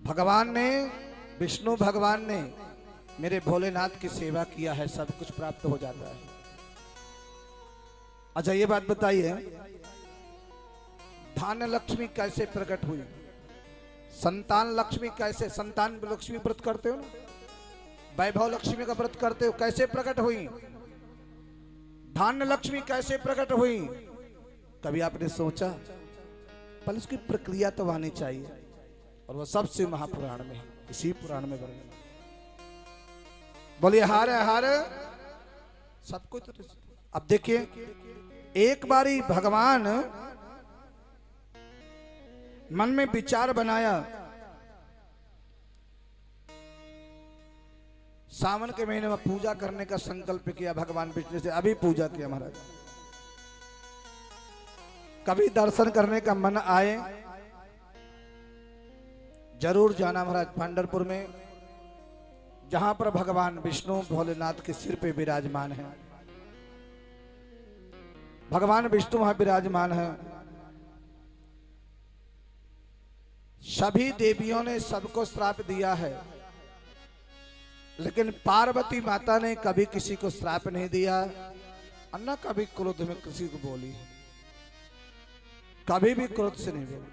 भगवान ने, विष्णु भगवान ने मेरे भोलेनाथ की सेवा किया है, सब कुछ प्राप्त हो जाता है। अच्छा ये बात बताइए, धन लक्ष्मी कैसे प्रकट हुई? संतान लक्ष्मी कैसे, संतान लक्ष्मी व्रत करते हो ना, वैभव लक्ष्मी का व्रत करते हो, कैसे प्रकट हुई? धन लक्ष्मी कैसे प्रकट हुई? कभी आपने सोचा? पर उसकी प्रक्रिया तो आनी चाहिए, और वो सबसे महापुराण में, इसी पुराण में वर्णन। बोलिए हार हार सब कुछ। अब देखिए, एक बारी भगवान मन में विचार बनाया, सावन के महीने में पूजा करने का संकल्प किया भगवान विष्णु से। अभी पूजा किया महाराज। कभी दर्शन करने का मन आए, जरूर जाना महाराज पंढरपुर में, जहां पर भगवान विष्णु भोलेनाथ के सिर पे विराजमान है। भगवान विष्णु वहां विराजमान है। सभी देवियों ने सबको श्राप दिया है, लेकिन पार्वती माता ने कभी किसी को श्राप नहीं दिया, और न कभी क्रोध में किसी को बोली, कभी भी क्रोध से नहीं बोली।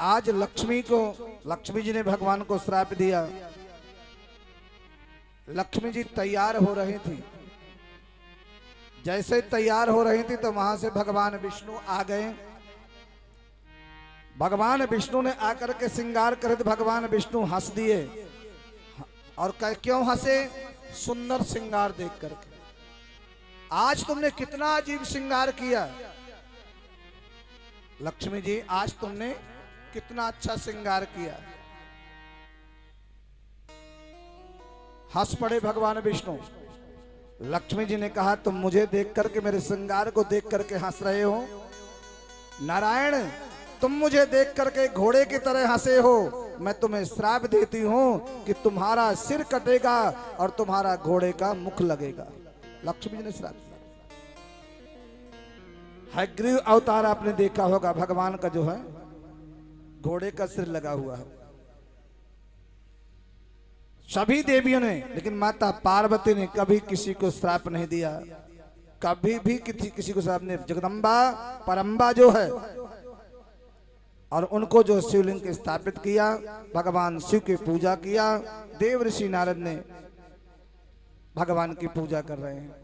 आज लक्ष्मी जी ने भगवान को श्राप दिया। लक्ष्मी जी तैयार हो रही थी, जैसे तैयार हो रही थी तो वहां से भगवान विष्णु आ गए। भगवान विष्णु ने आकर के श्रृंगार करे तो भगवान विष्णु हंस दिए, और क्यों हंसे? सुंदर श्रृंगार देख करके। आज तुमने कितना अजीब श्रृंगार किया लक्ष्मी जी, आज तुमने कितना अच्छा श्रृंगार किया। हंस पड़े भगवान विष्णु। लक्ष्मी जी ने कहा, तुम मुझे देख करके, मेरे श्रृंगार को देख करके हंस रहे हो? नारायण, तुम मुझे देख करके घोड़े की तरह हंसे हो, मैं तुम्हें श्राप देती हूं कि तुम्हारा सिर कटेगा और तुम्हारा घोड़े का मुख लगेगा। लक्ष्मी जी ने श्राप दिया। हयग्रीव अवतार आपने देखा होगा, भगवान का जो है घोड़े का सिर लगा हुआ है। सभी देवियों ने, लेकिन माता पार्वती ने कभी किसी को श्राप नहीं दिया, कभी भी किसी को श्राप नहीं। जगदम्बा परम्बा जो है, और उनको जो शिवलिंग के स्थापित किया, भगवान शिव की पूजा किया। देव ऋषि नारद ने भगवान की पूजा कर रहे हैं।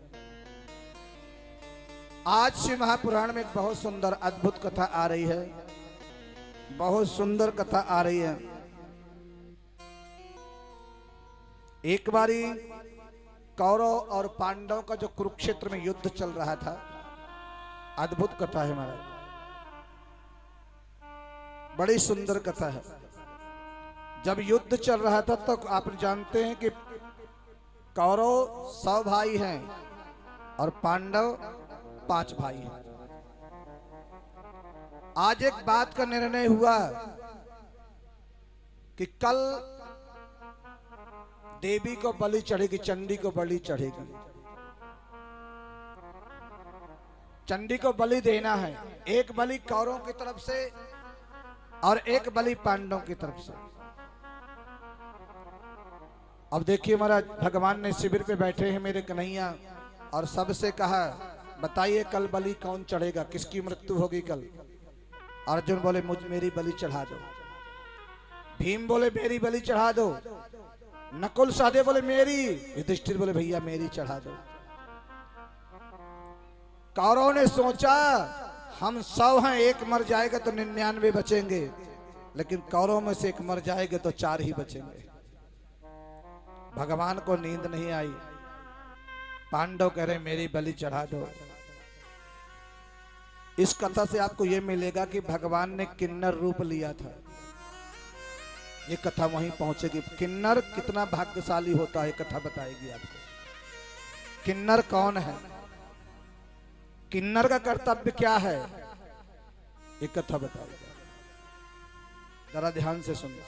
आज शिव महापुराण में एक बहुत सुंदर अद्भुत कथा आ रही है, बहुत सुंदर कथा आ रही है। एक बारी कौरव और पांडव का जो कुरुक्षेत्र में युद्ध चल रहा था, अद्भुत कथा है महाराज, बड़ी सुंदर कथा है। जब युद्ध चल रहा था तो आप जानते हैं कि कौरव 100 भाई हैं और पांडव 5 भाई हैं। आज एक बात का निर्णय हुआ कि कल देवी को बलि चढ़ेगी, चंडी को बलि चढ़ेगी। चंडी को बलि देना है, एक बलि कौरवों की तरफ से और एक बलि पांडवों की तरफ से। अब देखिए महाराज, भगवान ने शिविर पे बैठे हैं मेरे कन्हैया, और सबसे कहा, बताइए कल बलि कौन चढ़ेगा, किसकी मृत्यु होगी कल? अर्जुन बोले, मेरी बलि चढ़ा दो। भीम बोले, मेरी बलि चढ़ा दो। नकुल सहदेव बोले, मेरी। युधिष्ठिर बोले, भैया मेरी चढ़ा दो। कौरवों ने सोचा, हम 100 हैं, एक मर जाएगा तो 99 बचेंगे, लेकिन कौरवों में से एक मर जाएगा तो 4 ही बचेंगे। भगवान को नींद नहीं आई। पांडव कह रहे, मेरी बलि चढ़ा दो। इस कथा से आपको यह मिलेगा कि भगवान ने किन्नर रूप लिया था। ये कथा वहीं पहुंचेगी। किन्नर कितना भाग्यशाली होता है, कथा बताएगी आपको। किन्नर कौन है, किन्नर का कर्तव्य क्या है, ये कथा बताएगी। जरा ध्यान से सुनिए।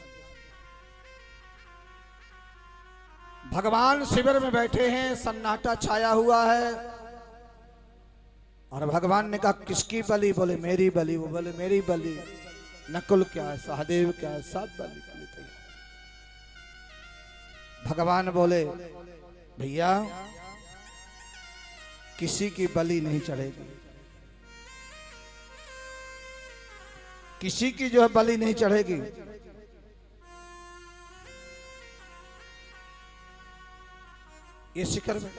भगवान शिविर में बैठे हैं, सन्नाटा छाया हुआ है। और भगवान ने कहा किसकी बलि? बोले मेरी बलि। वो बोले मेरी बलि? नकुल क्या है, सहदेव क्या है, सब बलि के लिए तैयार। भगवान बोले भैया किसी की बलि नहीं चढ़ेगी, किसी की जो है बलि नहीं चढ़ेगी। ये शिखर में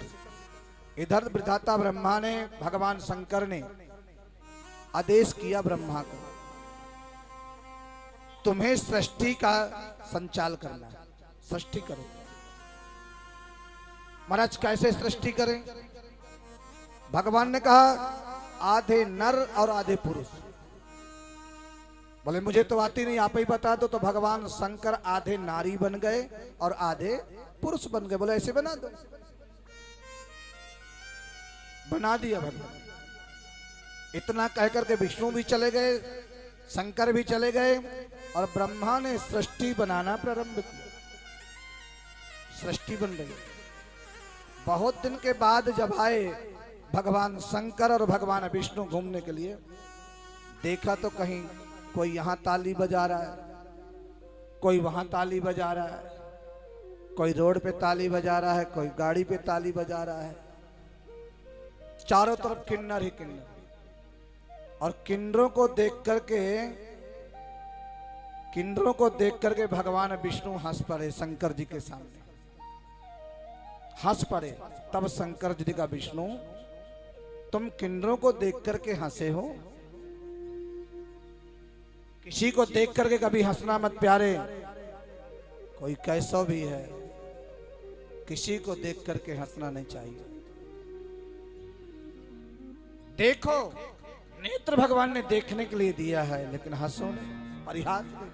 इधर विधाता ब्रह्मा ने, भगवान शंकर ने आदेश किया ब्रह्मा को, तुम्हें सृष्टि का संचाल करना है, सृष्टि करो। महाराज कैसे सृष्टि करें? भगवान ने कहा आधे नर और आधे पुरुष। बोले मुझे तो आती नहीं, आप ही बता दो। तो भगवान शंकर आधे नारी बन गए और आधे पुरुष बन गए। बोले ऐसे बना दो। बना दिया भगवान। इतना कहकर के विष्णु भी चले गए, शंकर भी चले गए और ब्रह्मा ने सृष्टि बनाना प्रारंभ किया। सृष्टि बन गई। बहुत दिन के बाद जब आए भगवान शंकर और भगवान विष्णु घूमने के लिए, देखा तो कहीं कोई यहां ताली बजा रहा है, कोई वहां ताली बजा रहा है, कोई रोड पे ताली बजा रहा है, कोई गाड़ी पे ताली बजा रहा है। चारों तरफ किन्नर ही किन्नर। और किन्नरों को देख करके भगवान विष्णु हंस पड़े शंकर जी के सामने, हंस पड़े। तब शंकर जी का विष्णु, तुम किन्नरों को देख करके हंसे हो? किसी को देख करके कभी हंसना मत प्यारे, कोई कैसा भी है, किसी को देख करके हंसना नहीं चाहिए। देखो, नेत्र भगवान ने देखने के लिए दिया है, लेकिन हंसो नहीं, परिहास नहीं।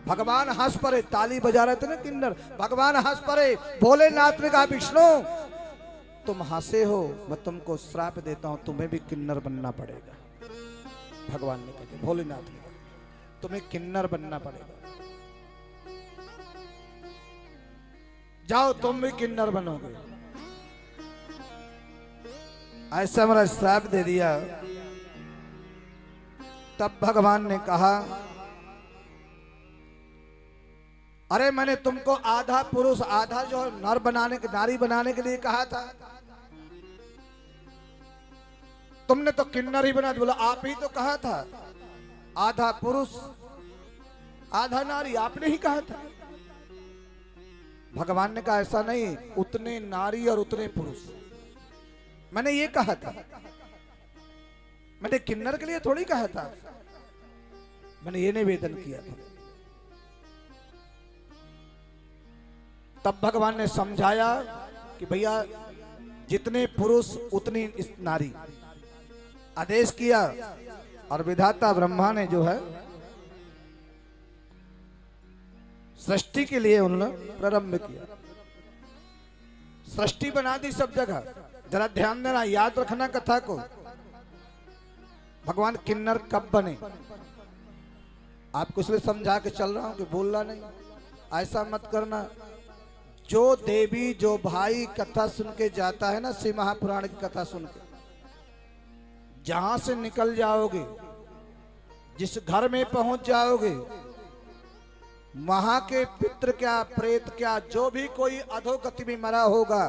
भगवान हंस पड़े, ताली बजा रहे थे ना किन्नर, भगवान हंस पड़े। भोलेनाथ ने कहा विष्णु तुम हंसे हो, मैं तुमको श्राप देता हूं, तुम्हें भी किन्नर बनना पड़ेगा। भगवान ने कहा, भोलेनाथ ने कहा तुम्हें किन्नर बनना पड़ेगा, जाओ तुम भी किन्नर बनोगे। ऐसा हमारा श्राप दे दिया। तब भगवान ने कहा अरे मैंने तुमको आधा पुरुष आधा जो नर बनाने के, नारी बनाने के लिए कहा था, तुमने तो किन्नर ही बना दिया। बोला आप ही तो कहा था आधा पुरुष आधा नारी, आपने ही कहा था। भगवान ने कहा ऐसा नहीं, उतने नारी और उतने पुरुष, मैंने ये कहा था, मैंने किन्नर के लिए थोड़ी कहा था, मैंने ये निवेदन किया था। तब भगवान ने समझाया कि भैया जितने पुरुष उतनी इस नारी, आदेश किया। और विधाता ब्रह्मा ने जो है सृष्टि के लिए उन्होंने प्रारंभ किया, सृष्टि बना दी सब जगह। जरा ध्यान देना, याद रखना कथा को। भगवान किन्नर कब बने, आपको इसलिए समझा के चल रहा हूं कि बोलना नहीं, ऐसा मत करना। जो देवी जो भाई कथा सुन के जाता है ना, शिव महापुराण की कथा सुन के, जहां से निकल जाओगे, जिस घर में पहुंच जाओगे, वहां के पितृ क्या प्रेत क्या जो भी कोई अधोगति में मरा होगा,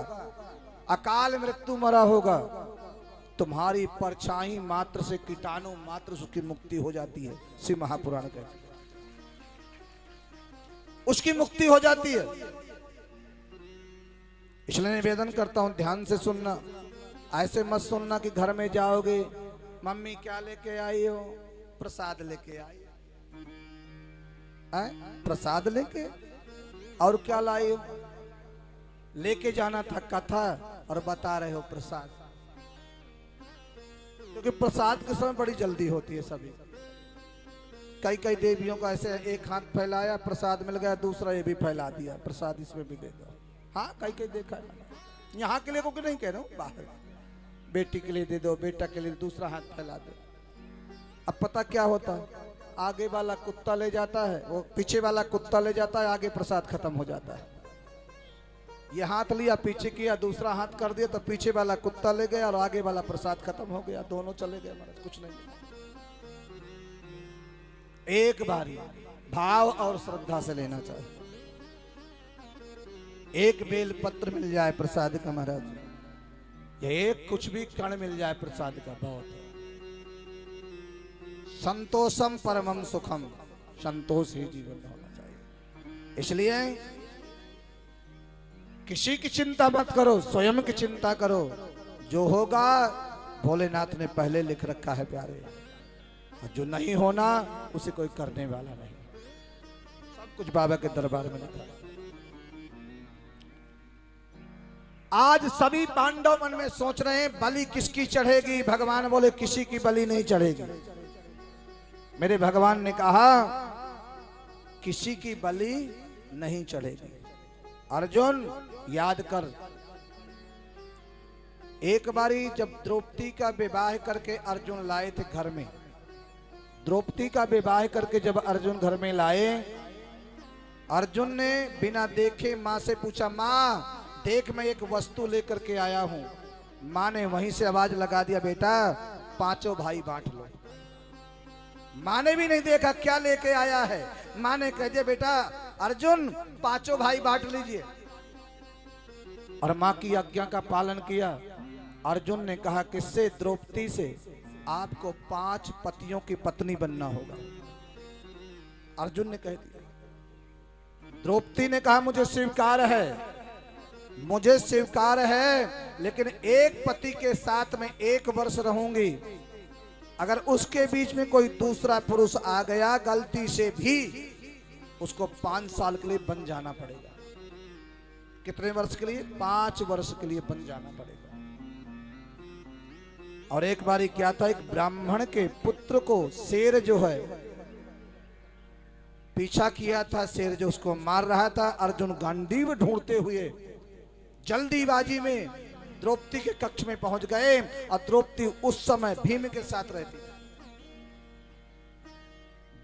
अकाल मृत्यु मरा होगा, तुम्हारी परछाई मात्र से, कीटाणु मात्र से उसकी मुक्ति हो जाती है। शिव महापुराण का उसकी मुक्ति हो जाती है। इसलिए निवेदन करता हूं ध्यान से सुनना, ऐसे मत सुनना कि घर में जाओगे, मम्मी क्या लेके आई हो? प्रसाद लेके आई। प्रसाद लेके? और क्या लाई हो? लेके जाना था कथा और बता रहे हो प्रसाद। क्योंकि प्रसाद के समय बड़ी जल्दी होती है सभी। कई कई देवियों का ऐसे एक हाथ फैलाया, प्रसाद मिल गया, दूसरा ये भी फैला दिया, प्रसाद इसमें भी दे दो। हाँ कई कई देखा है। यहाँ के लिए को नहीं कह रहा हूँ, बाहर बेटी के लिए दे दो, बेटा के लिए दूसरा हाथ फैला दो। अब पता क्या होता है, आगे वाला कुत्ता ले जाता है, वो पीछे वाला कुत्ता ले जाता है, आगे प्रसाद खत्म हो जाता है। ये हाथ लिया, पीछे किया, दूसरा हाथ कर दिया तो पीछे वाला कुत्ता ले गया और आगे वाला प्रसाद खत्म हो गया, दोनों चले गए महाराज, कुछ नहीं। एक बारी भाव और श्रद्धा से लेना चाहिए। एक बेल पत्र मिल जाए प्रसाद का महाराज, या एक कुछ भी कण मिल जाए प्रसाद का, बहुत है। संतोषम परमम सुखम, संतोष ही जीवन में होना चाहिए। इसलिए किसी की चिंता मत करो, स्वयं की चिंता करो। जो होगा भोलेनाथ ने पहले लिख रखा है प्यारे, और जो नहीं होना उसे कोई करने वाला नहीं। सब कुछ बाबा के दरबार में लिखा है। आज सभी पांडव मन में सोच रहे हैं बलि किसकी चढ़ेगी। भगवान बोले किसी की बलि नहीं चढ़ेगी। मेरे भगवान ने कहा किसी की बलि नहीं चढ़ेगी। अर्जुन याद कर, एक बारी जब द्रौपदी का विवाह करके अर्जुन लाए थे घर में, द्रौपदी का विवाह करके जब अर्जुन घर में लाए, अर्जुन ने बिना देखे माँ से पूछा, माँ देख मैं एक वस्तु लेकर के आया हूं। माँ ने वहीं से आवाज लगा दिया, बेटा पांचों भाई बांट लो। माँ ने भी नहीं देखा क्या लेके आया है। माँ ने कह दिया, बेटा अर्जुन पांचों भाई बांट लीजिए, और माँ की आज्ञा का पालन किया। अर्जुन ने कहा किससे? द्रौपदी से। आपको 5 पतियों की पत्नी बनना होगा। अर्जुन ने कह दिया। द्रौपदी ने कहा मुझे स्वीकार है, मुझे स्वीकार है, लेकिन एक पति के साथ में 1 वर्ष रहूंगी। अगर उसके बीच में कोई दूसरा पुरुष आ गया गलती से भी, उसको 5 साल के लिए बन जाना पड़ेगा। कितने वर्ष के लिए? 5 वर्ष के लिए बन जाना पड़ेगा। और एक बारी क्या था, एक ब्राह्मण के पुत्र को शेर जो है पीछा किया था, शेर जो उसको मार रहा था। अर्जुन गांडीव ढूंढते हुए जल्दीबाजी में द्रौपदी के कक्ष में पहुंच गए, और द्रौपदी उस समय भीम के साथ रहती।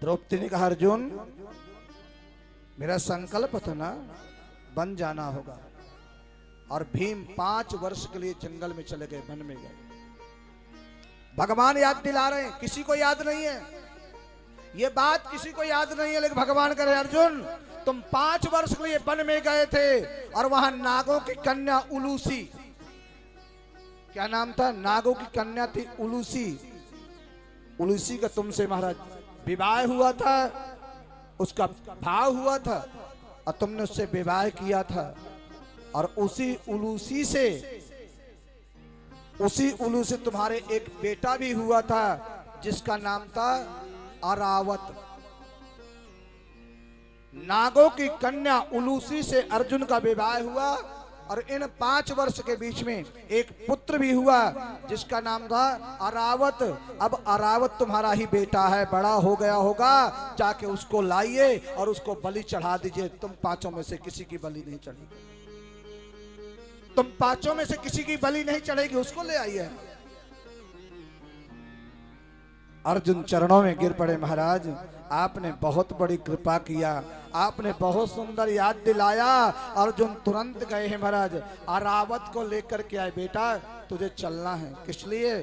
द्रौपदी ने कहा अर्जुन मेरा संकल्प था ना, बन जाना होगा। और भीम 5 वर्ष के लिए जंगल में चले गए, वन में गए। भगवान याद दिला रहे हैं, किसी को याद नहीं है ये बात, किसी को याद नहीं है, लेकिन भगवान कह रहे अर्जुन तुम 5 वर्ष के लिए वन में गए थे, और वहां नागों की कन्या उलूसी, क्या नाम था? नागों की कन्या थी उलूसी। उलूसी का तुमसे महाराज विवाह हुआ था, उसका भाव हुआ था, और तुमने उससे विवाह किया था। और उसी उलूसी तुम्हारे एक बेटा भी हुआ था, जिसका नाम था अरावत। नागों की कन्या उलूसी से अर्जुन का विवाह हुआ, और इन 5 वर्ष के बीच में एक पुत्र भी हुआ, जिसका नाम था अरावत। अब अरावत तुम्हारा ही बेटा है, बड़ा हो गया होगा, जाके उसको लाइए और उसको बलि चढ़ा दीजिए। तुम 5 में से किसी की बलि नहीं चढ़ेगी, तुम 5 में से किसी की बलि नहीं चढ़ेगी, उसको ले आइए। अर्जुन चरणों में गिर पड़े, महाराज आपने बहुत बड़ी कृपा किया, आपने बहुत सुंदर याद दिलाया। अर्जुन तुरंत गए हैं महाराज, अरावत को लेकर के आए। बेटा तुझे चलना है, किस लिए?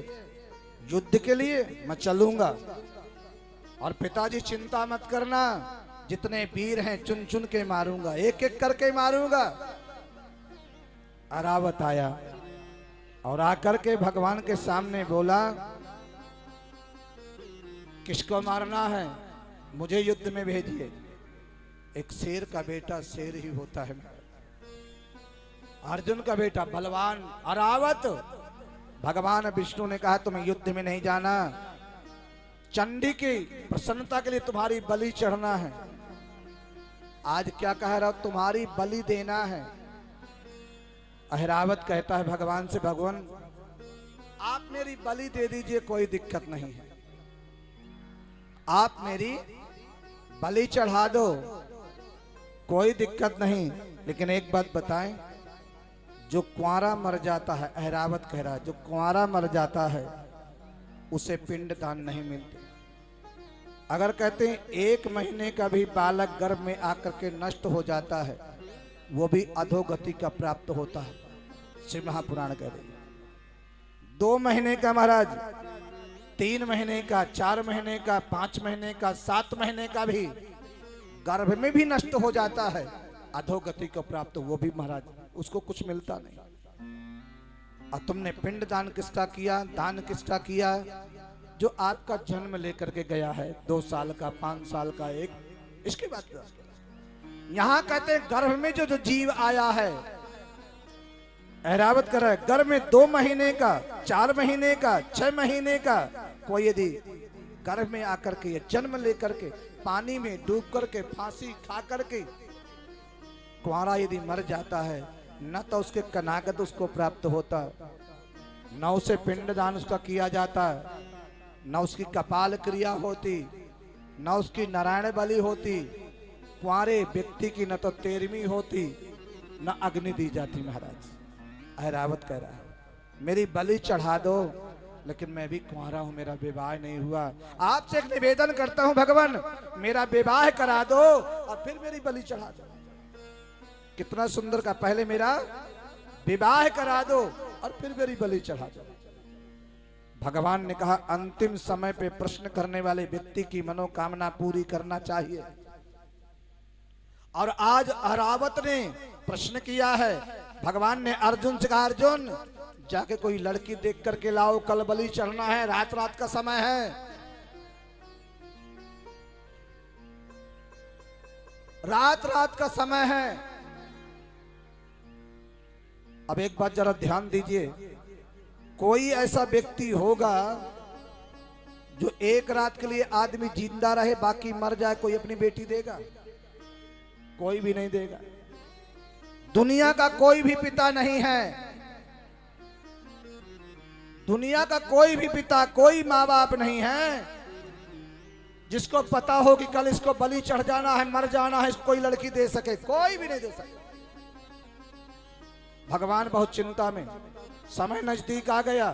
युद्ध के लिए। मैं चलूंगा, और पिताजी चिंता मत करना, जितने वीर हैं चुन चुन के मारूंगा, एक एक करके मारूंगा। अरावत आया और आकर के भगवान के सामने बोला किसको मारना है? मुझे युद्ध में भेजिए। एक शेर का बेटा शेर ही होता है। अर्जुन का बेटा बलवान अरावत। भगवान विष्णु ने कहा तुम्हें युद्ध में नहीं जाना, चंडी की प्रसन्नता के लिए तुम्हारी बलि चढ़ना है। आज क्या कह रहा हूं? तुम्हारी बलि देना है। अहिरावत कहता है भगवान से, भगवान आप मेरी बलि दे दीजिए, कोई दिक्कत नहीं है, आप मेरी बलि चढ़ा दो, कोई दिक्कत नहीं। लेकिन एक बात बताएं, जो कुंवारा मर जाता है, अहिरावत कह रहा है, जो कुंवारा मर जाता है उसे पिंड दान नहीं मिलती। अगर कहते हैं 1 महीने का भी बालक गर्भ में आकर के नष्ट हो जाता है, वो भी अधोगति का प्राप्त होता है। शिव महापुराण कह रहे 2 महीने का महाराज, 3 महीने का, 4 महीने का, 5 महीने का, 7 महीने का भी गर्भ में भी नष्ट हो जाता है, अधोगति को प्राप्त, वो भी महाराज उसको कुछ मिलता नहीं। और तुमने पिंड दान किसका किया, दान किसका किया? जो आपका जन्म लेकर के गया है, 2 साल का, 5 साल का, एक, इसके बाद यहां कहते हैं गर्भ में जो जीव आया है, ऐरावत कर रहा है, गर्भ में 2 महीने का, 4 महीने का, 6 महीने का, कोई यदि गर्भ में आकर के जन्म लेकर के पानी में डूब करके फांसी खा करके कुंवारा यदि मर जाता है, न तो उसके कनागत उसको प्राप्त होता, न उसे पिंडदान उसका किया जाता, न उसकी कपाल क्रिया होती, न उसकी नारायण बलि होती, कुंवारे व्यक्ति की न तो 13वीं होती, न अग्नि दी जाती। महाराज ऐरावत कह रहा है मेरी बलि चढ़ा दो, लेकिन मैं भी कुंवारा हूं, मेरा विवाह नहीं हुआ, आपसे एक निवेदन करता हूं भगवान, मेरा विवाह करा दो और फिर मेरी बलि चढ़ा दो। कितना सुंदर का, पहले मेरा विवाह करा दो और फिर मेरी बलि चढ़ा दो। भगवान ने कहा अंतिम समय पे प्रश्न करने वाले व्यक्ति की मनोकामना पूरी करना चाहिए। और आज ऐरावत ने प्रश्न किया है, भगवान ने अर्जुन से कहा अर्जुन जाके कोई लड़की देख करके लाओ, कल बलि चढ़ना है, रात रात का समय है। रात रात का समय है। अब एक बात जरा ध्यान दीजिए, कोई ऐसा व्यक्ति होगा जो एक रात के लिए आदमी जिंदा रहे बाकी मर जाए, कोई अपनी बेटी देगा? कोई भी नहीं देगा। दुनिया का कोई भी पिता नहीं है, दुनिया का कोई भी पिता, कोई माँ बाप नहीं है जिसको पता हो कि कल इसको बलि चढ़ जाना है, मर जाना है, इसको कोई लड़की दे सके, कोई भी नहीं दे सके। भगवान बहुत चिंता में, समय नजदीक आ गया,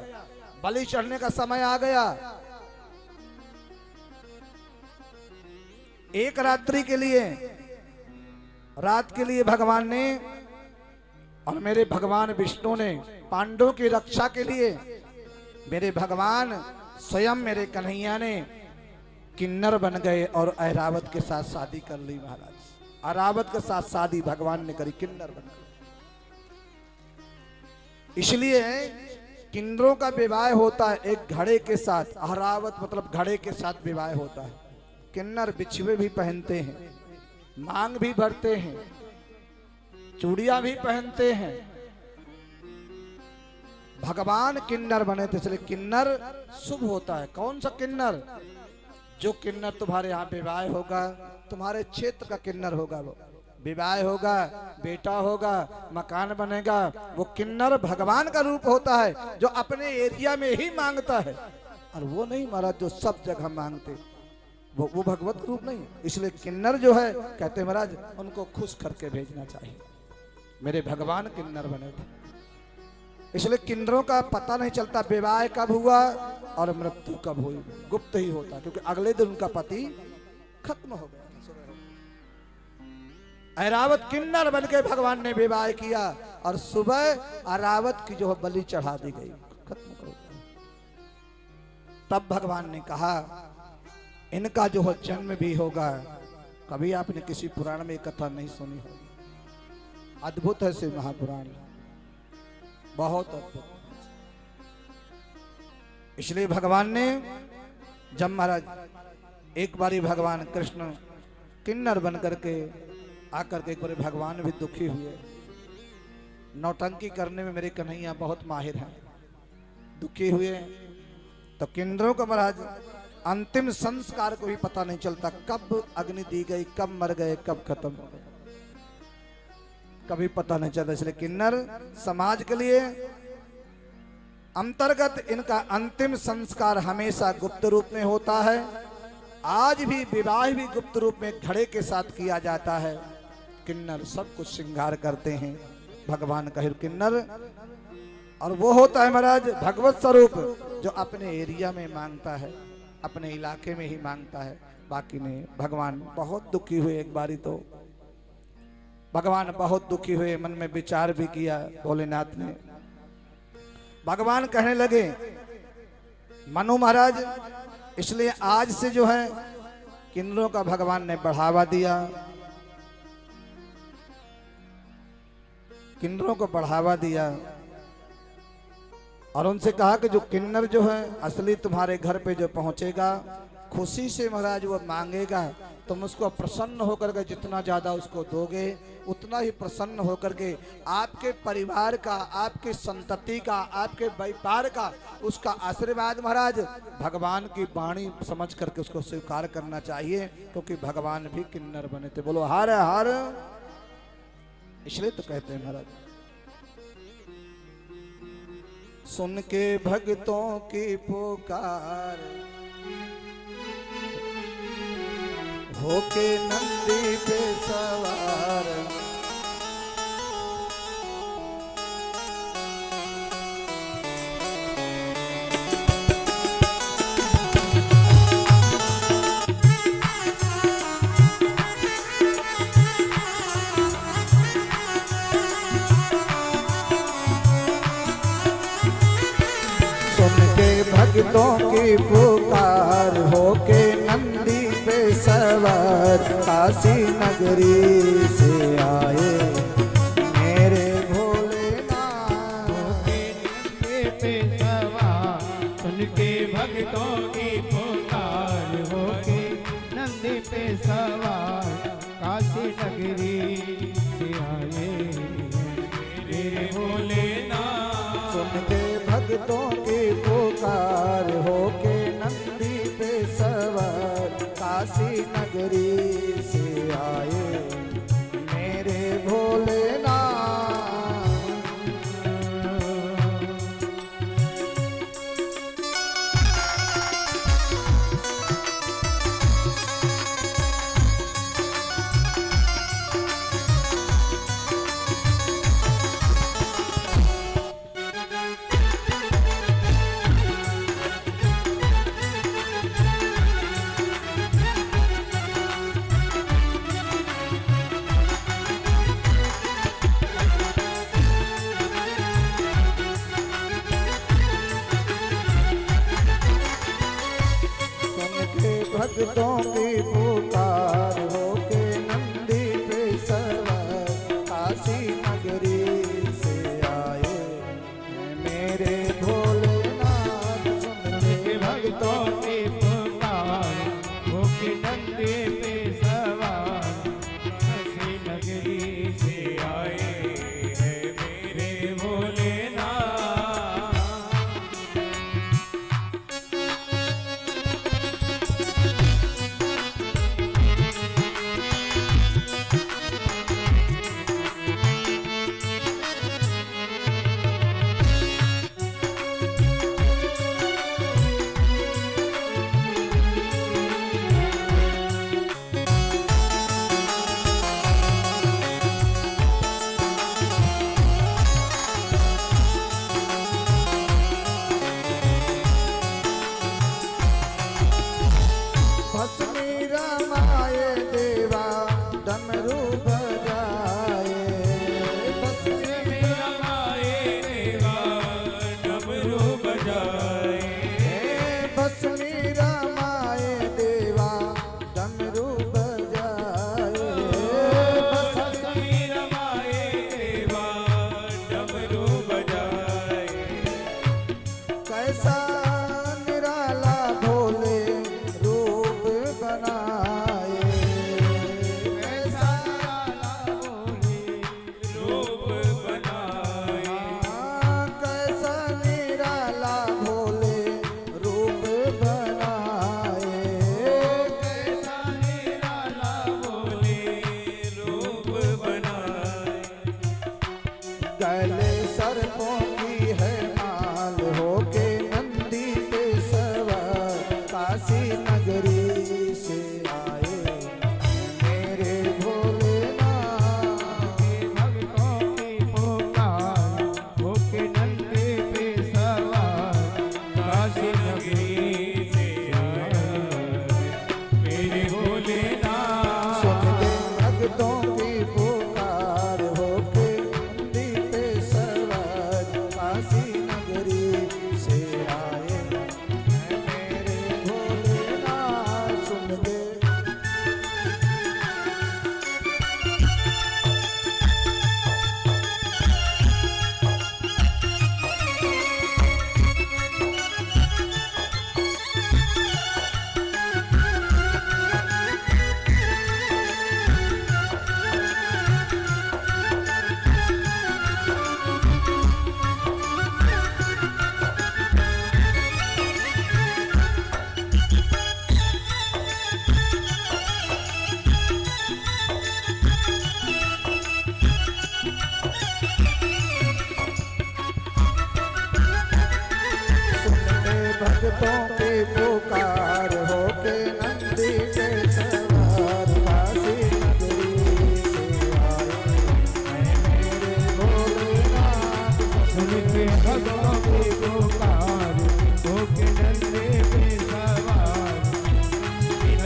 बलि चढ़ने का समय आ गया। एक रात्रि के लिए, रात के लिए भगवान ने और मेरे भगवान विष्णु ने पांडवों की रक्षा के लिए, मेरे भगवान स्वयं मेरे कन्हैया ने किन्नर बन गए और ऐरावत के साथ शादी कर ली। महाराज ऐरावत के साथ शादी भगवान ने करी, किन्नर बन गए। इसलिए किन्नरों का विवाह होता है एक घड़े के साथ, ऐरावत मतलब घड़े के साथ विवाह होता है। किन्नर बिछुए भी पहनते हैं, मांग भी भरते हैं, चूड़ियां भी पहनते हैं। भगवान किन्नर बने थे, इसलिए किन्नर शुभ होता है। कौन सा किन्नर? जो किन्नर तुम्हारे यहाँ विवाह होगा, तुम्हारे क्षेत्र का किन्नर होगा, वो विवाह होगा, बेटा होगा, मकान बनेगा, वो किन्नर भगवान का रूप होता है जो अपने एरिया में ही मांगता है। और वो नहीं महाराज जो सब जगह मांगते, वो भगवत रूप नहीं। इसलिए किन्नर जो है कहते महाराज उनको खुश करके भेजना चाहिए। मेरे भगवान किन्नर बने थे, इसलिए किन्नरों का पता नहीं चलता विवाह कब हुआ और मृत्यु कब हुई, गुप्त ही होता, क्योंकि अगले दिन उनका पति खत्म हो गया। ऐरावत किन्नर बन के भगवान ने विवाह किया और सुबह ऐरावत की जो बलि चढ़ा दी गई, खत्म हो गया। तब भगवान ने कहा इनका जो जन्म भी होगा, कभी आपने किसी पुराण में कथा नहीं सुनी होगी, अद्भुत है शिव महापुराण, बहुत अद्भुत। इसलिए भगवान ने जब महाराज एक बारी भगवान कृष्ण किन्नर बन करके आकर के एक बार भगवान भी दुखी हुए। नौटंकी करने में मेरे कन्हैया बहुत माहिर हैं। दुखी हुए तो किन्नरों को महाराज अंतिम संस्कार को भी पता नहीं चलता, कब अग्नि दी गई, कब मर गए, कब खत्म हो गए, कभी पता नहीं चलता। इसलिए किन्नर समाज के लिए अंतर्गत इनका अंतिम संस्कार हमेशा गुप्त रूप में होता है। आज भी विवाह भी गुप्त रूप में घड़े के साथ किया जाता है। किन्नर सब कुछ श्रृंगार करते हैं, भगवान का किन्नर, और वो होता है महाराज भगवत स्वरूप जो अपने एरिया में मांगता है, अपने इलाके में ही मांगता है, बाकी नहीं। भगवान बहुत दुखी हुए एक बारी तो भगवान बहुत दुखी हुए, मन में विचार भी किया भोलेनाथ ने। भगवान कहने लगे, मनु महाराज, इसलिए आज से जो है किन्नरों का भगवान ने बढ़ावा दिया, किन्नरों को बढ़ावा दिया और उनसे कहा कि जो किन्नर जो है असली तुम्हारे घर पे जो पहुंचेगा, खुशी से महाराज वो मांगेगा, तुम उसको प्रसन्न होकर के जितना ज्यादा उसको दोगे उतना ही प्रसन्न होकर के आपके परिवार का, आपकी संतति का, आपके व्यापार का उसका आशीर्वाद महाराज भगवान की वाणी समझ करके उसको स्वीकार करना चाहिए, क्योंकि भगवान भी किन्नर बने थे। बोलो हर हर। इसलिए तो कहते हैं महाराज, सुन के भक्तों की पुकार होके नंदी पे सवार, सुन के भक्तों की पुकार होके नंदी पे सवार, काशी नगरी से आए मेरे भोलेनाथ। होके नंदी पे सवार, सुन के भक्तों की पुकार, होके नंदी पे सवार, काशी नगरी से आए मेरे भोलेनाथ। सुन के भक्तों की पुकार होके नंदी पे सवार, काशी नगरी से आए मेरे भोलेनाथ। भक्तों की पुकार होके नंदी पे सवार, काशी नगरी से आए मेरे भोलेनाथ। सुन के भक्तों की पुकार, होके नंदी पे सवार, काशी नगरी से आए हैं मेरे भोलेनाथ।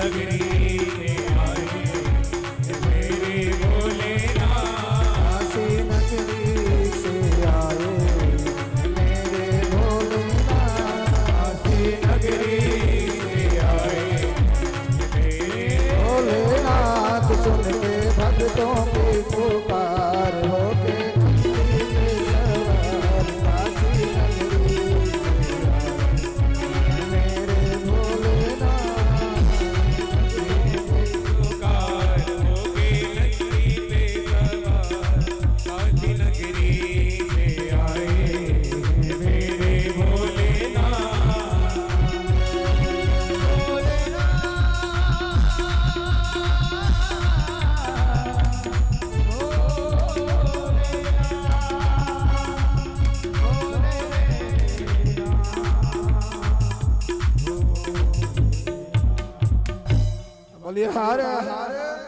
नगरी से आए मेरे भोलेनाथ। काशी नगरी से आए मेरे भोलेनाथ। काशी नगरी से आए मेरे भोलेनाथ सुन के भक्तों की पुकार होके सवार काशी नगरी से आए मेरे भोलेनाथ। पुकार होके नगरी पे सवार काशी नगरी से आए मेरे भोलेनाथ। बोलिए हर हर